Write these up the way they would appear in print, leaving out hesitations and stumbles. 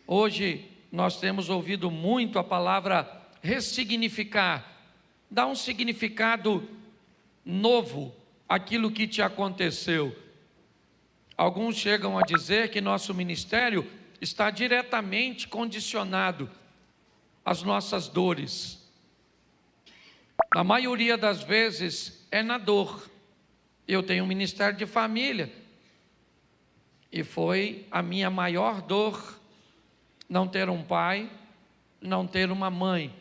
Hoje nós temos ouvido muito a palavra ressignificar, dar um significado novo àquilo que te aconteceu. Alguns chegam a dizer que nosso ministério está diretamente condicionado às nossas dores. Na maioria das vezes é na dor. Eu tenho um ministério de família e foi a minha maior dor não ter um pai, não ter uma mãe.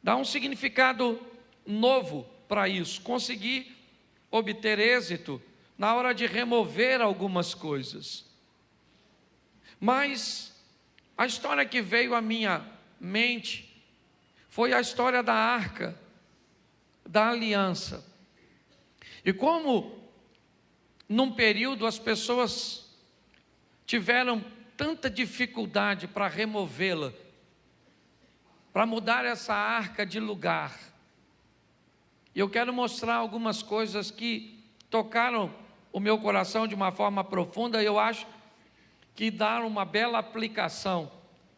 Dá um significado novo para isso, conseguir obter êxito na hora de remover algumas coisas. Mas a história que veio à minha mente foi a história da arca, da aliança. E como num período as pessoas tiveram tanta dificuldade para removê-la, para mudar essa arca de lugar. E eu quero mostrar algumas coisas que tocaram o meu coração de uma forma profunda e eu acho que dá uma bela aplicação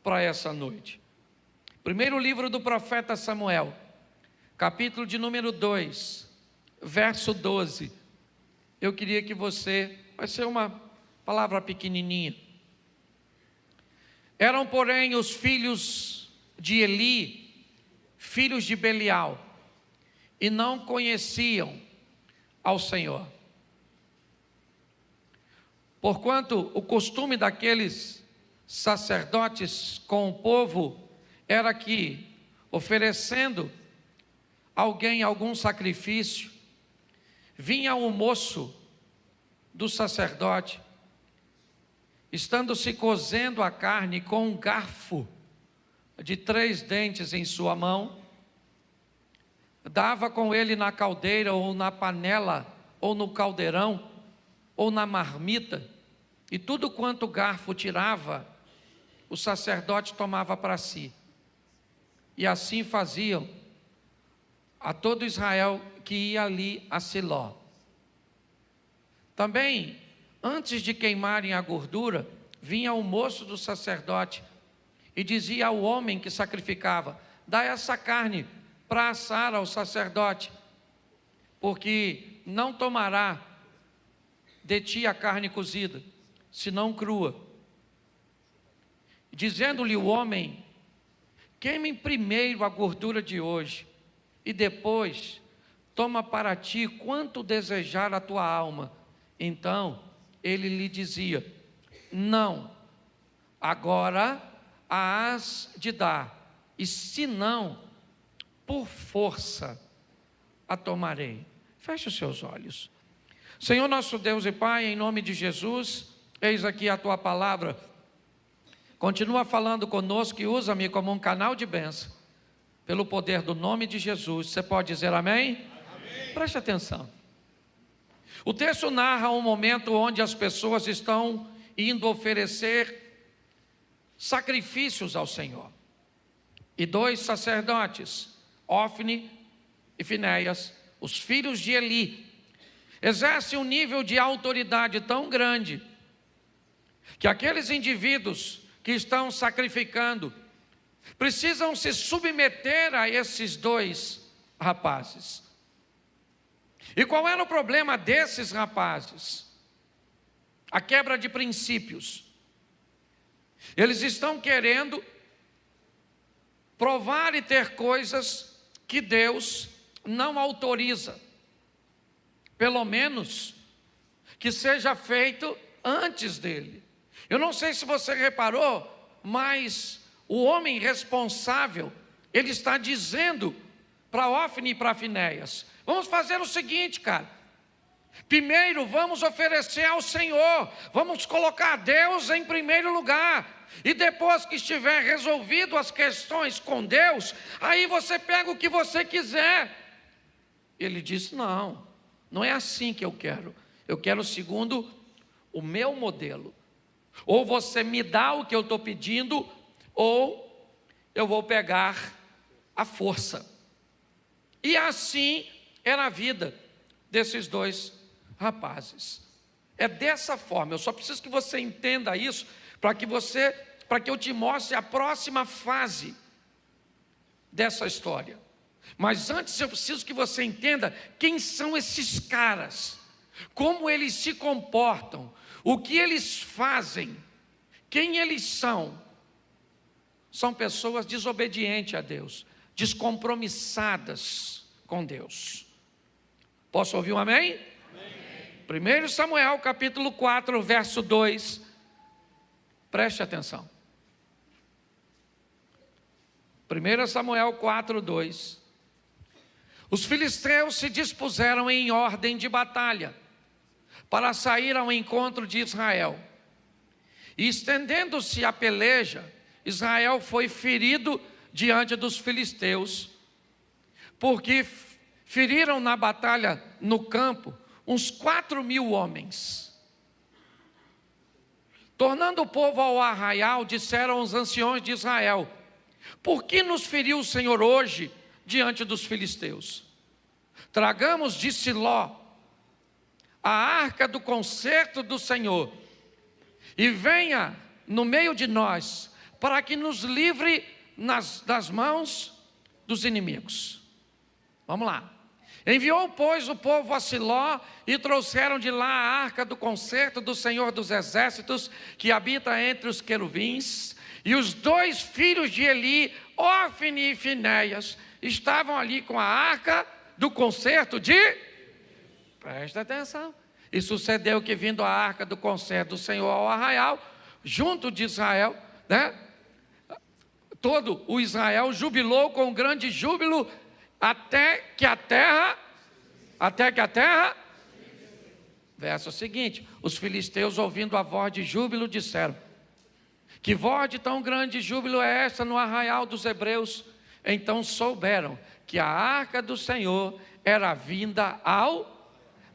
para essa noite. Primeiro livro do profeta Samuel, capítulo de número 2, verso 12. Eu queria que você, vai ser uma palavra pequenininha. Eram, porém, os filhos de Eli, filhos de Belial, e não conheciam ao Senhor. Porquanto o costume daqueles sacerdotes com o povo era que, oferecendo alguém algum sacrifício, vinha o moço do sacerdote, estando se cozendo a carne com um garfo de 3 dentes em sua mão, dava com ele na caldeira ou na panela ou no caldeirão ou na marmita, e tudo quanto o garfo tirava, o sacerdote tomava para si. E assim faziam a todo Israel que ia ali a Siló. Também, antes de queimarem a gordura, vinha o moço do sacerdote e dizia ao homem que sacrificava: dá essa carne para assar ao sacerdote, porque não tomará de ti a carne cozida, senão crua. Dizendo-lhe o homem: queime primeiro a gordura de hoje, e depois toma para ti quanto desejar a tua alma. Então ele lhe dizia: não, agora a hás de dar, e se não, por força a tomarei. Feche os seus olhos. Senhor nosso Deus e Pai, em nome de Jesus, eis aqui a tua palavra. Continua falando conosco e usa-me como um canal de bênção, pelo poder do nome de Jesus. Você pode dizer amém? Amém. Preste atenção. O texto narra um momento onde as pessoas estão indo oferecer sacrifícios ao Senhor. E 2 sacerdotes, Ofni e Finéias, os filhos de Eli, exercem um nível de autoridade tão grande, que aqueles indivíduos que estão sacrificando precisam se submeter a esses 2 rapazes. E qual era o problema desses rapazes? A quebra de princípios. Eles estão querendo provar e ter coisas que Deus não autoriza. Pelo menos que seja feito antes dele. Eu não sei se você reparou, mas o homem responsável, ele está dizendo para Ofni e para Finéias: vamos fazer o seguinte, cara. Primeiro vamos oferecer ao Senhor, vamos colocar Deus em primeiro lugar. E depois que estiver resolvido as questões com Deus, aí você pega o que você quiser. Ele disse: não, não é assim que eu quero. Eu quero segundo o meu modelo. Ou você me dá o que eu estou pedindo, ou eu vou pegar a força. E assim era a vida desses 2 rapazes. É dessa forma. Eu só preciso que você entenda isso, para que você para que eu te mostre a próxima fase dessa história. Mas antes eu preciso que você entenda quem são esses caras, como eles se comportam, o que eles fazem, quem eles são. São pessoas desobedientes a Deus, descompromissadas com Deus. Posso ouvir um amém? Amém. 1 Samuel capítulo 4, verso 2. Preste atenção. 1 Samuel 4, 2. Os filisteus se dispuseram em ordem de batalha para sair ao encontro de Israel. E estendendo-se a peleja, Israel foi ferido diante dos filisteus, porque feriram na batalha no campo uns 4.000 homens. Tornando o povo ao arraial, disseram os anciões de Israel: por que nos feriu o Senhor hoje diante dos filisteus? Tragamos de Siló a arca do concerto do Senhor, e venha no meio de nós, para que nos livre das mãos dos inimigos. Vamos lá. Enviou, pois, o povo a Siló, e trouxeram de lá a arca do concerto do Senhor dos Exércitos, que habita entre os querubins. E os 2 filhos de Eli, Ofni e Finéias, estavam ali com a arca do concerto de... Presta atenção. E sucedeu que, vindo a arca do concerto do Senhor ao arraial, junto de Israel, todo o Israel jubilou com grande júbilo, até que a terra, verso seguinte, os filisteus, ouvindo a voz de júbilo, disseram: que voz de tão grande júbilo é esta no arraial dos hebreus? Então souberam que a arca do Senhor era vinda ao...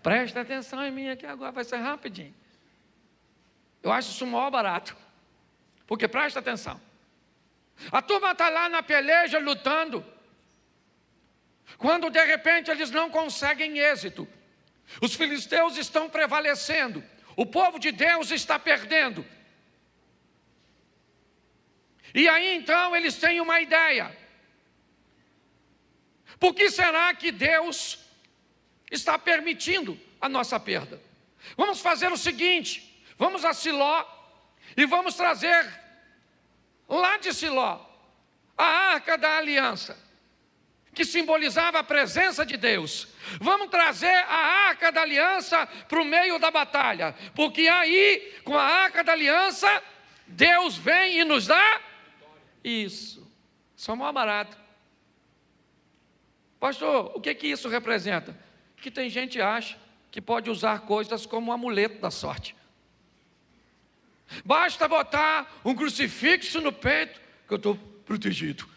Presta atenção em mim aqui agora, vai ser rapidinho. Eu acho isso o maior barato, porque presta atenção. A turma está lá na peleja lutando, quando de repente eles não conseguem êxito. Os filisteus estão prevalecendo, o povo de Deus está perdendo. E aí então eles têm uma ideia: por que será que Deus está permitindo a nossa perda? Vamos fazer o seguinte: vamos a Siló e vamos trazer lá de Siló a arca da aliança, que simbolizava a presença de Deus. Vamos trazer a arca da aliança para o meio da batalha, porque aí, com a arca da aliança, Deus vem e nos dá isso. Só mais barato. Pastor, o que isso representa? Que tem gente que acha que pode usar coisas como um amuleto da sorte. Basta botar um crucifixo no peito que eu estou protegido.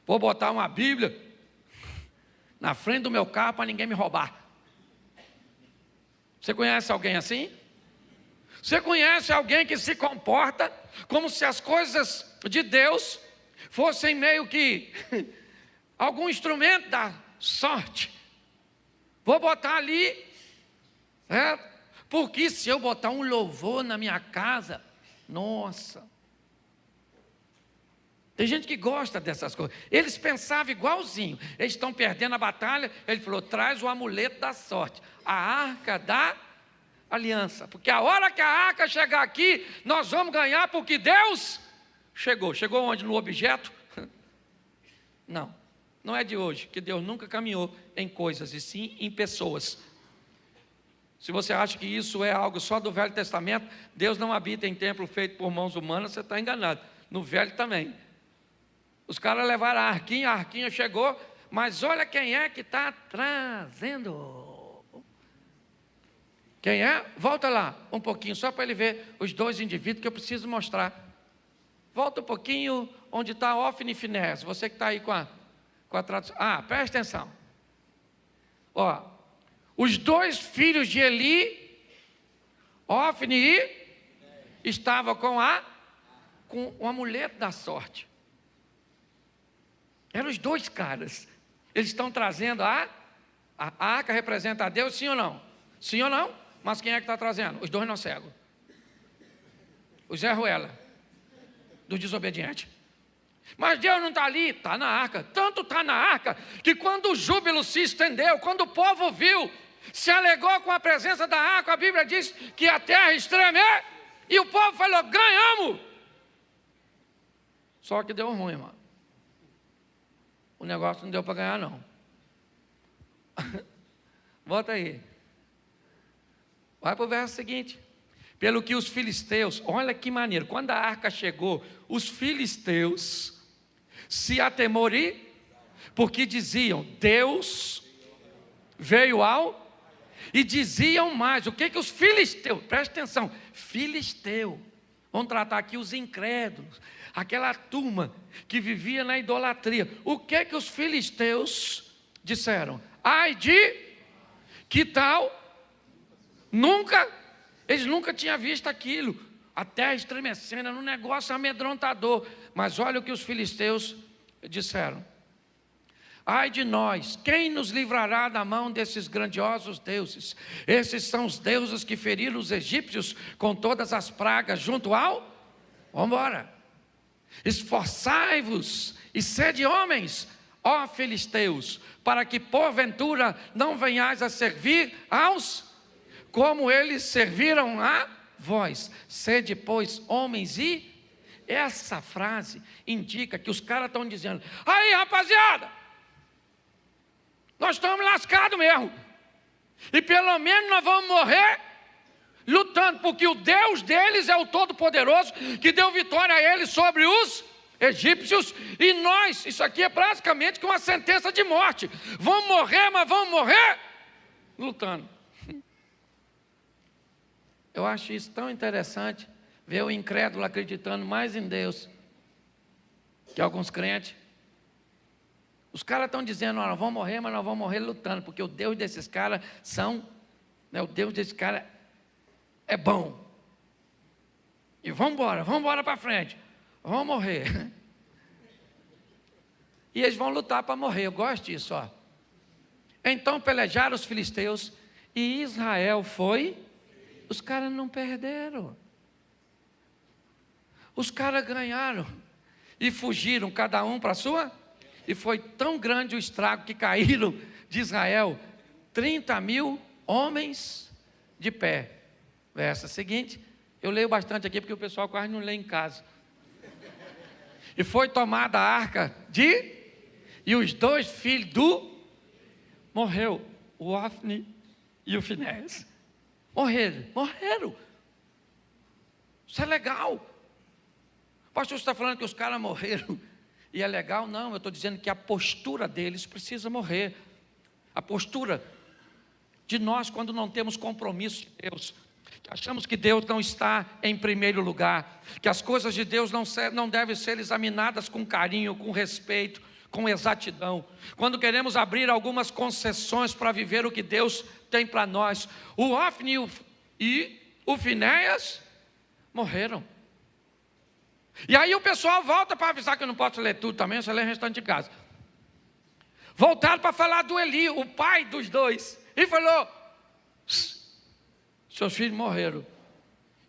Vou botar uma Bíblia na frente do meu carro para ninguém me roubar. Você conhece alguém assim? Você conhece alguém que se comporta como se as coisas de Deus fossem meio que algum instrumento da sorte? Vou botar ali, certo? Porque se eu botar um louvor na minha casa, nossa. Tem gente que gosta dessas coisas. Eles pensavam igualzinho. Eles estão perdendo a batalha. Ele falou: traz o amuleto da sorte, a arca da aliança. Porque a hora que a arca chegar aqui, nós vamos ganhar, porque Deus chegou. Chegou onde? No objeto? Não, não é de hoje, que Deus nunca caminhou em coisas, e sim em pessoas. Se você acha que isso é algo só do Velho Testamento, Deus não habita em templo feito por mãos humanas, você está enganado. No Velho também. Os caras levaram a arquinha chegou, mas olha quem é que está trazendo. Quem é? Volta lá um pouquinho, só para ele ver os 2 indivíduos que eu preciso mostrar. Volta um pouquinho onde está Ofni e Finéias, você que está aí com a tradução. Presta atenção. Ó, os 2 filhos de Eli, Ofni estavam com o amuleto da sorte. Eram os 2 caras. Eles estão trazendo a arca, representa a Deus, sim ou não? Sim ou não? Mas quem é que está trazendo? Os 2 não cegos. O Zé Ruela. do desobediente. Mas Deus não está ali, está na arca. Tanto está na arca, que quando o júbilo se estendeu, quando o povo viu, se alegrou com a presença da arca, a Bíblia diz que a terra estremeu, e o povo falou, ganhamos. Só que deu ruim, irmão. O negócio não deu para ganhar, não. Volta aí. Vai para o verso seguinte. Pelo que os filisteus, olha que maneiro, quando a arca chegou, os filisteus se atemoriam, porque diziam, Deus veio ao... E diziam mais, o que os filisteus, presta atenção, filisteu, vamos tratar aqui os incrédulos, aquela turma que vivia na idolatria. O que os filisteus disseram? Ai de, que tal, eles nunca tinham visto aquilo, a terra estremecendo, era um negócio amedrontador. Mas olha o que os filisteus disseram. Ai de nós, quem nos livrará da mão desses grandiosos deuses? Esses são os deuses que feriram os egípcios com todas as pragas junto ao... Vamos embora. Esforçai-vos e sede homens, ó filisteus, para que porventura não venhais a servir aos... como eles serviram a vós. Sede, pois, homens e... Essa frase indica que os caras estão dizendo, aí rapaziada, nós estamos lascados mesmo, e pelo menos nós vamos morrer lutando, porque o Deus deles é o Todo-Poderoso, que deu vitória a eles sobre os egípcios, e nós, isso aqui é praticamente uma sentença de morte, vamos morrer, mas vamos morrer lutando. Eu acho isso tão interessante, ver o incrédulo acreditando mais em Deus que alguns crentes. Os caras estão dizendo, nós vamos morrer, mas nós vamos morrer lutando, porque o Deus desses caras o Deus desses caras é bom. E vamos embora para frente, vamos morrer. E eles vão lutar para morrer, eu gosto disso, ó. Então pelejaram os filisteus, e Israel foi, os caras não perderam. Os caras ganharam, e fugiram, cada um para a sua... E foi tão grande o estrago que caíram de Israel 30.000 homens de pé. Verso seguinte, eu leio bastante aqui porque o pessoal quase não lê em casa. E foi tomada a arca e os 2 filhos morreu, o Ofni e o Finéias. Morreram. Isso é legal. O pastor está falando que os caras morreram. E é legal? Não, eu estou dizendo que a postura deles precisa morrer. A postura de nós quando não temos compromisso de Deus. Achamos que Deus não está em primeiro lugar. Que as coisas de Deus não devem ser examinadas com carinho, com respeito, com exatidão. Quando queremos abrir algumas concessões para viver o que Deus tem para nós. O Ofni e o Finéias morreram. E aí o pessoal volta para avisar, que eu não posso ler tudo também, só ler o restante de casa. Voltaram para falar do Eli, o pai dos 2. E falou, seus filhos morreram.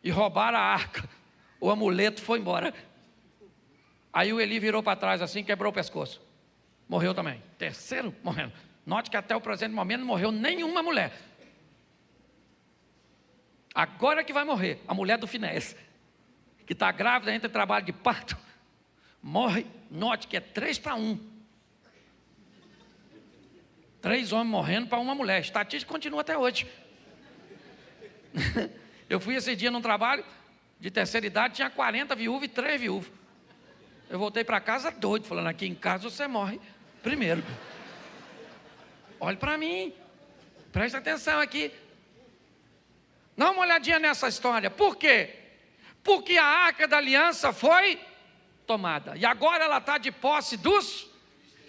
E roubaram a arca. O amuleto foi embora. Aí o Eli virou para trás assim, quebrou o pescoço. Morreu também. Terceiro morrendo. Note que até o presente momento não morreu nenhuma mulher. Agora que vai morrer, a mulher do Finéias, que está grávida, entra em trabalho de parto, morre. Note que é 3-1. 3 homens morrendo para uma mulher. Estatística continua até hoje. Eu fui esse dia num trabalho de terceira idade, tinha 40 viúvas e 3 viúvos. Eu voltei para casa doido, falando, aqui em casa você morre primeiro. Olhe para mim, presta atenção aqui. Dá uma olhadinha nessa história. Por quê? Porque a arca da aliança foi tomada. E agora ela está de posse dos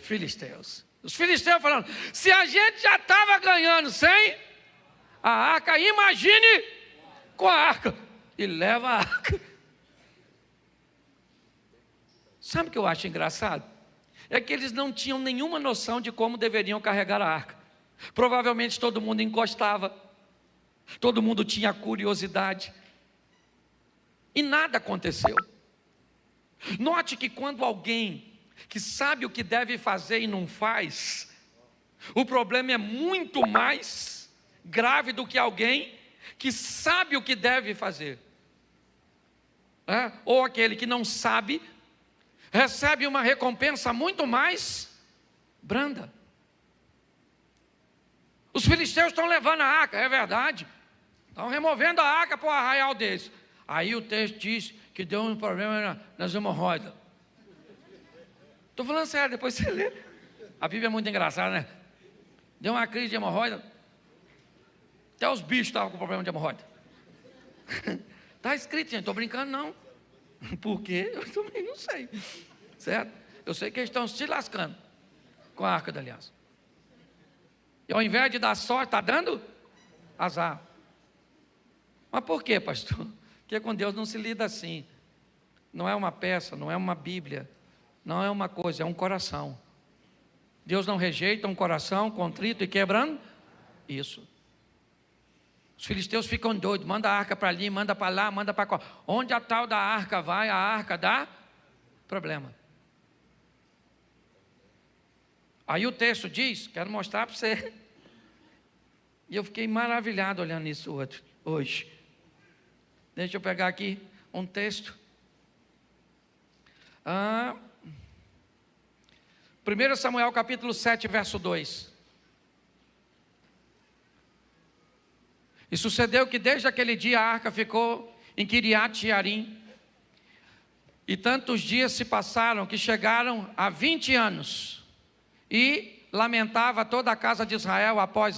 filisteus. Os filisteus falando, se a gente já estava ganhando sem a arca, imagine com a arca. E leva a arca. Sabe o que eu acho engraçado? É que eles não tinham nenhuma noção de como deveriam carregar a arca. Provavelmente todo mundo encostava. Todo mundo tinha curiosidade. E nada aconteceu. Note que quando alguém que sabe o que deve fazer e não faz, o problema é muito mais grave do que alguém que sabe o que deve fazer. Ou aquele que não sabe, recebe uma recompensa muito mais branda. Os filisteus estão levando a arca, é verdade. Estão removendo a arca para o arraial deles. Aí o texto diz que deu um problema nas hemorroidas. Estou falando sério, depois você lê. A Bíblia é muito engraçada, né? Deu uma crise de hemorroida. Até os bichos estavam com problema de hemorroida. Está escrito, gente, estou brincando não. Por quê? Eu também não sei. Certo? Eu sei que eles estão se lascando com a arca da aliança. E ao invés de dar sorte, está dando azar. Mas por quê, pastor? Porque com Deus não se lida assim. Não é uma peça, não é uma Bíblia, não é uma coisa, é um coração. Deus não rejeita um coração contrito e quebrando isso. Os filisteus ficam doidos, manda a arca para ali, manda para lá, manda para cá. Onde a tal da arca vai, a arca dá problema. Aí o texto diz, quero mostrar para você. E eu fiquei maravilhado olhando isso hoje. Deixa eu pegar aqui um texto. 1 Samuel capítulo 7, verso 2. E sucedeu que desde aquele dia a arca ficou em Kiriat Jearim. E tantos dias se passaram que chegaram a 20 anos. E lamentava toda a casa de Israel após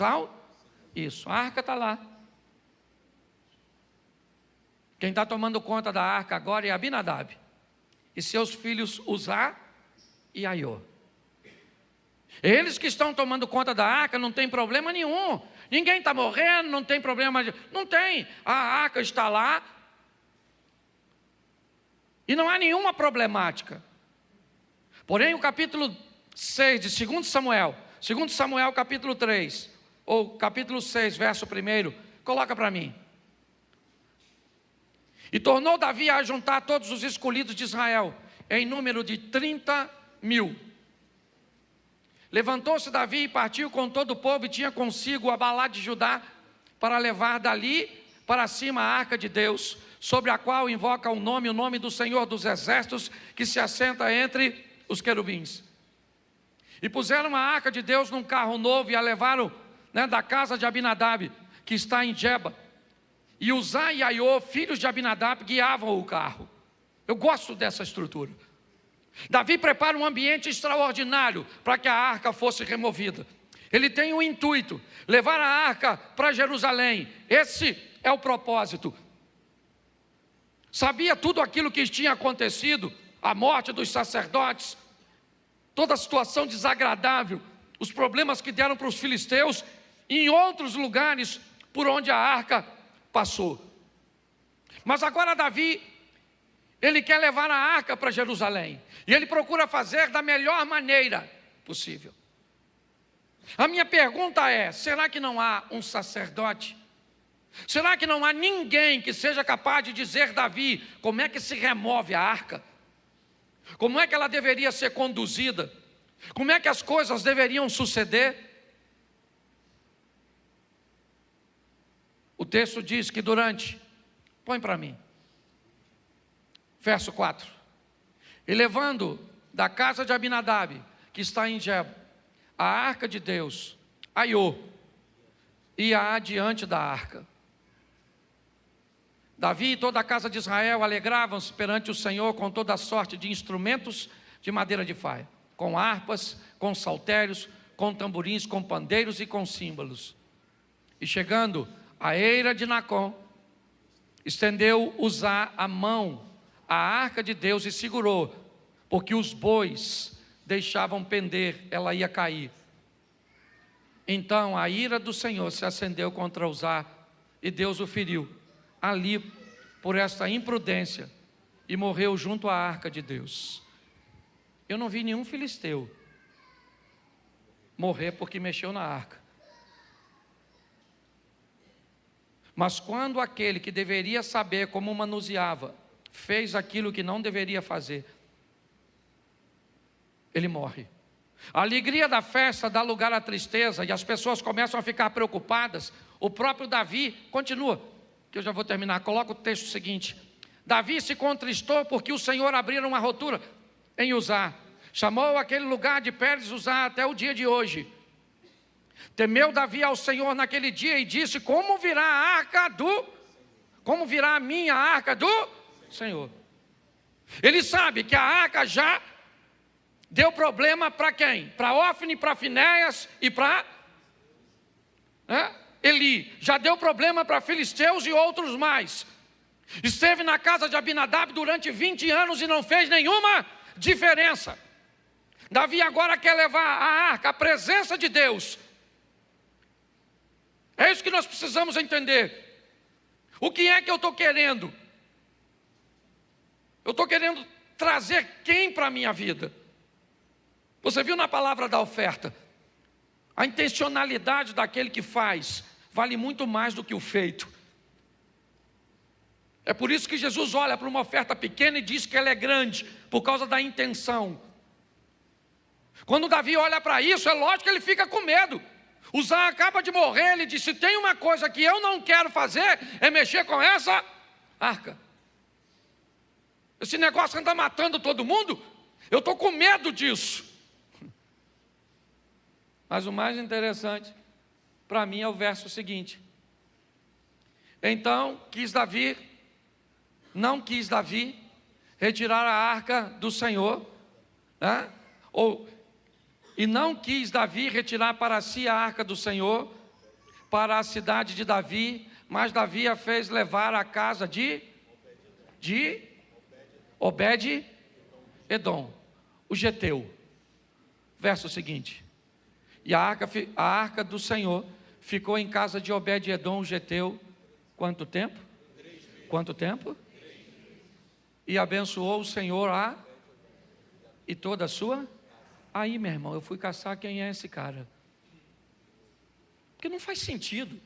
isso. A arca está lá. Quem está tomando conta da arca agora é Abinadab. E seus filhos Uzá e Aiô. Eles que estão tomando conta da arca não tem problema nenhum. Ninguém está morrendo, não tem problema. Não tem. A arca está lá. E não há nenhuma problemática. Porém, o capítulo 6 de 2 Samuel, 2 Samuel capítulo 3, ou capítulo 6, verso 1, coloca para mim. E tornou Davi a juntar todos os escolhidos de Israel, em número de 30.000. Levantou-se Davi e partiu com todo o povo, e tinha consigo Abalá de Judá, para levar dali para cima a arca de Deus, sobre a qual invoca o nome do Senhor dos Exércitos, que se assenta entre os querubins. E puseram a arca de Deus num carro novo, e a levaram da casa de Abinadab, que está em Geba. E Uzá e Aiô, filhos de Abinadab, guiavam o carro. Eu gosto dessa estrutura. Davi prepara um ambiente extraordinário para que a arca fosse removida. Ele tem um intuito, levar a arca para Jerusalém. Esse é o propósito. Sabia tudo aquilo que tinha acontecido, a morte dos sacerdotes, toda a situação desagradável, os problemas que deram para os filisteus, e em outros lugares por onde a arca passou. Mas agora Davi, ele quer levar a arca para Jerusalém, e ele procura fazer da melhor maneira possível. A minha pergunta é: será que não há um sacerdote? Será que não há ninguém que seja capaz de dizer, Davi, como é que se remove a arca? Como é que ela deveria ser conduzida? Como é que as coisas deveriam suceder? O texto diz que põe para mim, verso 4. E levando da casa de Abinadab, que está em Geba, a arca de Deus, Aiô, ia adiante da arca. Davi e toda a casa de Israel alegravam-se perante o Senhor com toda a sorte de instrumentos de madeira de faia, com harpas, com saltérios, com tamborins, com pandeiros e com símbolos. E chegando à eira de Nacon, estendeu Uzá a mão à arca de Deus e segurou, porque os bois deixavam pender, ela ia cair. Então a ira do Senhor se acendeu contra Uzá, e Deus o feriu ali por esta imprudência, e morreu junto à arca de Deus. Eu não vi nenhum filisteu morrer porque mexeu na arca. Mas quando aquele que deveria saber como manuseava fez aquilo que não deveria fazer, ele morre. A alegria da festa dá lugar à tristeza e as pessoas começam a ficar preocupadas. O próprio Davi, continua, que eu já vou terminar, coloca o texto seguinte. Davi se contristou porque o Senhor abriu uma rotura em Uzá. Chamou aquele lugar de Pérez Uzá até o dia de hoje. Temeu Davi ao Senhor naquele dia e disse: como virá a minha arca do Senhor? Ele sabe que a arca já deu problema para quem? Para Ofni, para Finéias e para Eli. Já deu problema para filisteus e outros mais. Esteve na casa de Abinadab durante 20 anos e não fez nenhuma diferença. Davi agora quer levar a arca, a presença de Deus. É isso que nós precisamos entender. O que é que eu estou querendo? Eu estou querendo trazer quem para a minha vida? Você viu na palavra da oferta? A intencionalidade daquele que faz vale muito mais do que o feito. É por isso que Jesus olha para uma oferta pequena e diz que ela é grande, por causa da intenção. Quando Davi olha para isso, é lógico que ele fica com medo. Uzá acaba de morrer, ele disse: tem uma coisa que eu não quero fazer, é mexer com essa arca. Esse negócio anda matando todo mundo, eu estou com medo disso. Mas o mais interessante para mim é o verso seguinte. Então não quis Davi retirar a arca do Senhor, e não quis Davi retirar para si a arca do Senhor para a cidade de Davi, mas Davi a fez levar à casa de Obed-edom, o geteu. Verso seguinte. E a arca do Senhor ficou em casa de Obed-edom, o geteu, quanto tempo? 3 meses. Quanto tempo? 3 meses. E abençoou o Senhor e toda a sua. Aí, meu irmão, eu fui caçar quem é esse cara. Porque não faz sentido.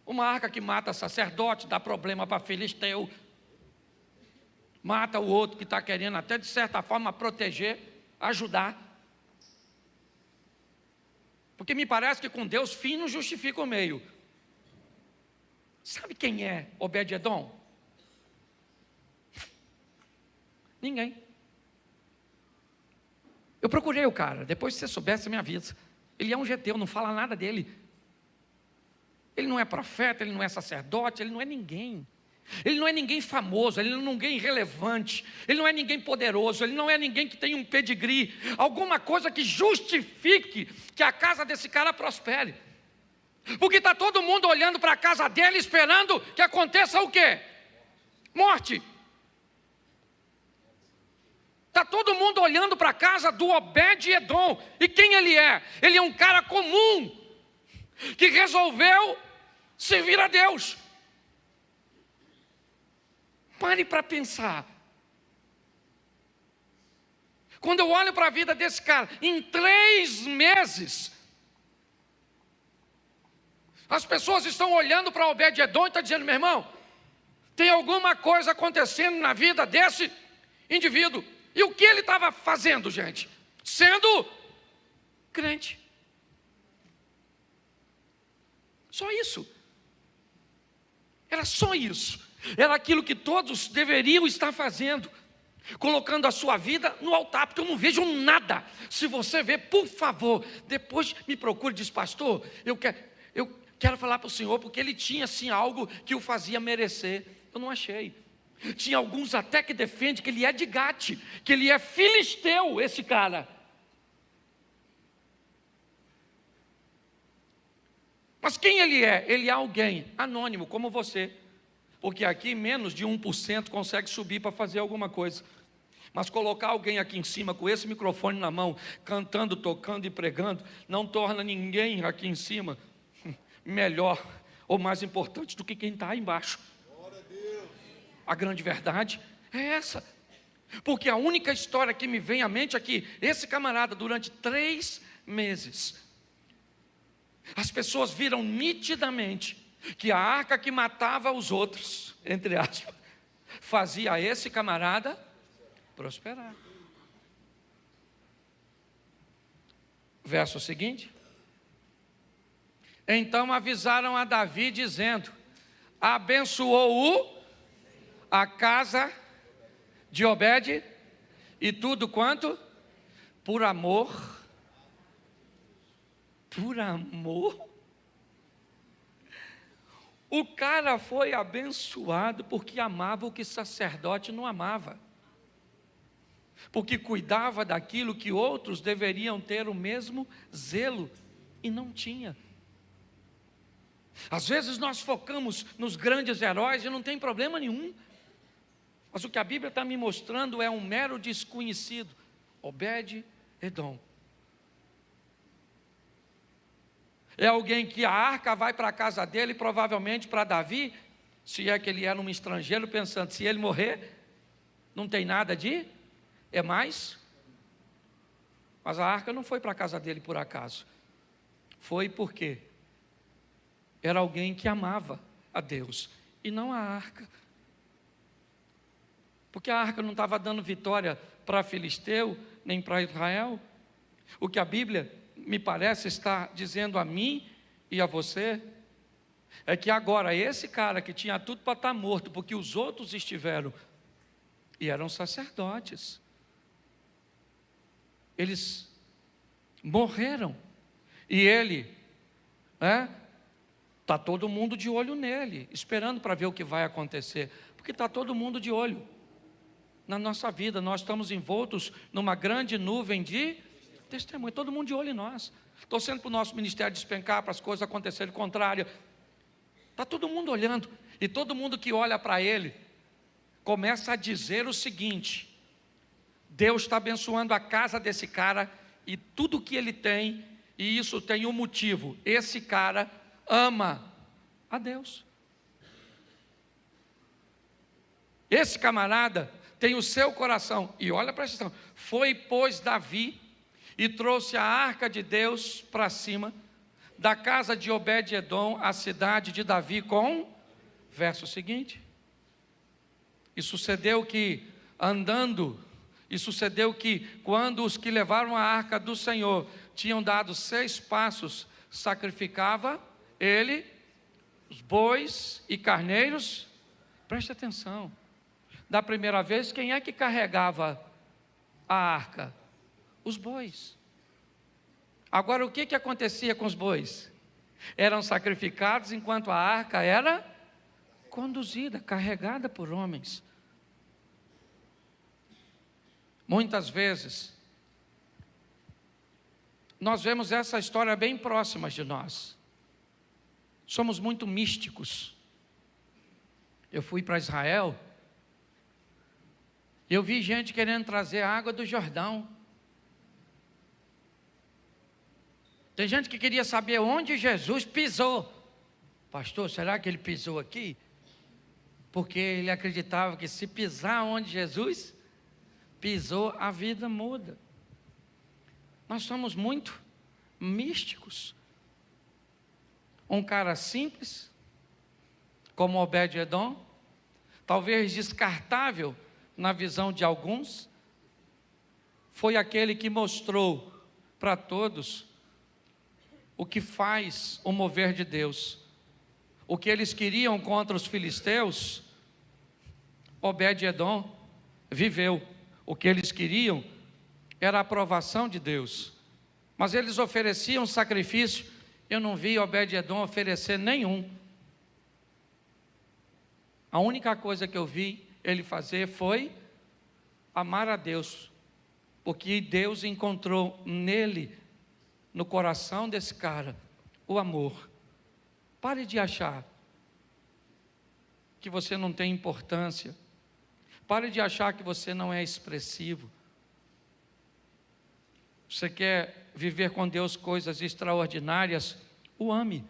Uma arca que mata sacerdote, dá problema para filisteu, mata o outro que está querendo até de certa forma proteger, ajudar. Porque me parece que com Deus fim não justifica o meio. Sabe quem é Obed-edom? Ninguém. Eu procurei o cara, depois se você soubesse, você me avisa. Ele é um geteu, não fala nada dele. Ele não é profeta, ele não é sacerdote, ele não é ninguém. Ele não é ninguém famoso, ele não é ninguém relevante, ele não é ninguém poderoso, ele não é ninguém que tem um pedigree, alguma coisa que justifique que a casa desse cara prospere. Porque está todo mundo olhando para a casa dele esperando que aconteça o quê? Morte. Está todo mundo olhando para a casa do Obed-edom. E quem ele é? Ele é um cara comum, que resolveu servir a Deus. Pare para pensar. Quando eu olho para a vida desse cara, em 3 meses, as pessoas estão olhando para Obed-edom e estão dizendo: meu irmão, tem alguma coisa acontecendo na vida desse indivíduo. E o que ele estava fazendo, gente? Sendo crente. Só isso. Era só isso. Era aquilo que todos deveriam estar fazendo, colocando a sua vida no altar, porque eu não vejo nada. Se você vê, por favor, depois me procure e diz: pastor, eu quero falar para o senhor, porque ele tinha assim algo que o fazia merecer. Eu não achei. Tinha alguns até que defendem que ele é de Gate, que ele é filisteu, esse cara. Mas quem ele é? Ele é alguém anônimo, como você. Porque aqui menos de 1% consegue subir para fazer alguma coisa. Mas colocar alguém aqui em cima com esse microfone na mão, cantando, tocando e pregando, não torna ninguém aqui em cima melhor ou mais importante do que quem está aí embaixo. A grande verdade é essa. Porque a única história que me vem à mente é que esse camarada, durante 3 meses, as pessoas viram nitidamente que a arca que matava os outros, entre aspas, fazia esse camarada prosperar. Verso seguinte. Então avisaram a Davi dizendo: abençoou-o a casa de Obed e tudo quanto por amor. Por amor? O cara foi abençoado porque amava o que sacerdote não amava, porque cuidava daquilo que outros deveriam ter o mesmo zelo e não tinha. Às vezes nós focamos nos grandes heróis e não tem problema nenhum, mas o que a Bíblia está me mostrando é um mero desconhecido, Obed-Edom. É alguém que a arca vai para a casa dele, provavelmente para Davi, se é que ele era um estrangeiro, pensando, se ele morrer, não tem nada de, é mais. Mas a arca não foi para a casa dele por acaso. Foi porque era alguém que amava a Deus, e não a arca. Porque a arca não estava dando vitória para Filisteu, nem para Israel. O que a Bíblia me parece estar dizendo a mim e a você, é que agora esse cara que tinha tudo para estar morto, porque os outros estiveram, e eram sacerdotes, eles morreram, e ele, está todo mundo de olho nele, esperando para ver o que vai acontecer, porque está todo mundo de olho na nossa vida. Nós estamos envoltos numa grande nuvem de testemunho, todo mundo de olho em nós, torcendo para o nosso ministério despencar, para as coisas acontecerem contrário. Está todo mundo olhando, e todo mundo que olha para ele, começa a dizer o seguinte: Deus está abençoando a casa desse cara, e tudo que ele tem, e isso tem um motivo, esse cara ama a Deus. Esse camarada tem o seu coração, e olha para essa questão, foi pois Davi, e trouxe a arca de Deus para cima, da casa de Obed-Edom, a cidade de Davi, com, verso seguinte, e sucedeu que quando os que levaram a arca do Senhor, tinham dado 6 passos, sacrificava ele, os bois e carneiros. Preste atenção, da primeira vez, quem é que carregava a arca? Os bois. Agora, o que acontecia com os bois? Eram sacrificados enquanto a arca era conduzida, carregada por homens. Muitas vezes, nós vemos essa história bem próxima de nós. Somos muito místicos. Eu fui para Israel, eu vi gente querendo trazer a água do Jordão. Tem gente que queria saber onde Jesus pisou. Pastor, será que ele pisou aqui? Porque ele acreditava que se pisar onde Jesus pisou, a vida muda. Nós somos muito místicos. Um cara simples, como Obed-Edom, talvez descartável na visão de alguns, foi aquele que mostrou para todos o que faz o mover de Deus. O que eles queriam contra os filisteus, Obed-Edom viveu. O que eles queriam era a aprovação de Deus, mas eles ofereciam sacrifício. Eu não vi Obed-Edom oferecer nenhum. A única coisa que eu vi ele fazer foi amar a Deus, porque Deus encontrou nele, no coração desse cara, o amor. Pare de achar que você não tem importância. Pare de achar que você não é expressivo. Você quer viver com Deus coisas extraordinárias? O ame.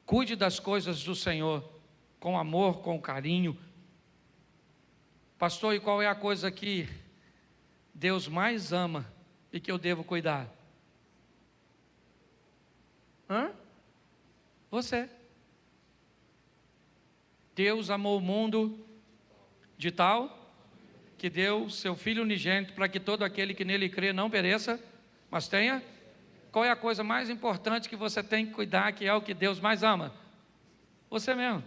Cuide das coisas do Senhor, com amor, com carinho. Pastor, e qual é a coisa que Deus mais ama e que eu devo cuidar? Você. Deus amou o mundo de tal que deu seu Filho unigênito para que todo aquele que nele crê não pereça, mas tenha. Qual é a coisa mais importante que você tem que cuidar, que é o que Deus mais ama? Você mesmo.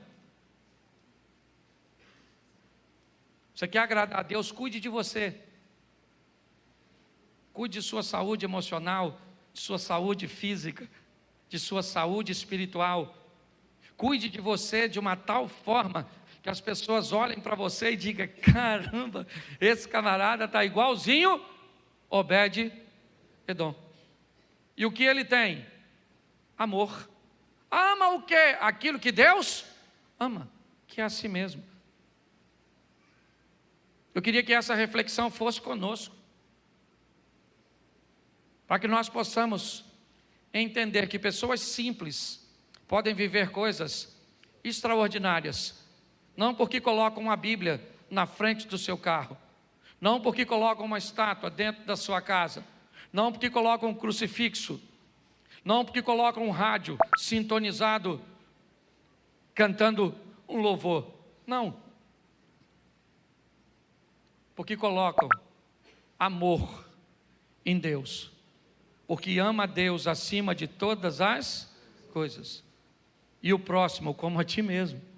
Você quer agradar a Deus? Cuide de você. Cuide de sua saúde emocional, de sua saúde física, de sua saúde espiritual. Cuide de você de uma tal forma que as pessoas olhem para você e digam: caramba, esse camarada está igualzinho Obed-Edom. E o que ele tem? Amor. Ama o quê? Aquilo que Deus ama, que é a si mesmo. Eu queria que essa reflexão fosse conosco, para que nós possamos entender que pessoas simples podem viver coisas extraordinárias, não porque colocam a Bíblia na frente do seu carro, não porque colocam uma estátua dentro da sua casa, não porque colocam um crucifixo, não porque colocam um rádio sintonizado, cantando um louvor, não, porque colocam amor em Deus, porque ama a Deus acima de todas as coisas, e o próximo como a ti mesmo.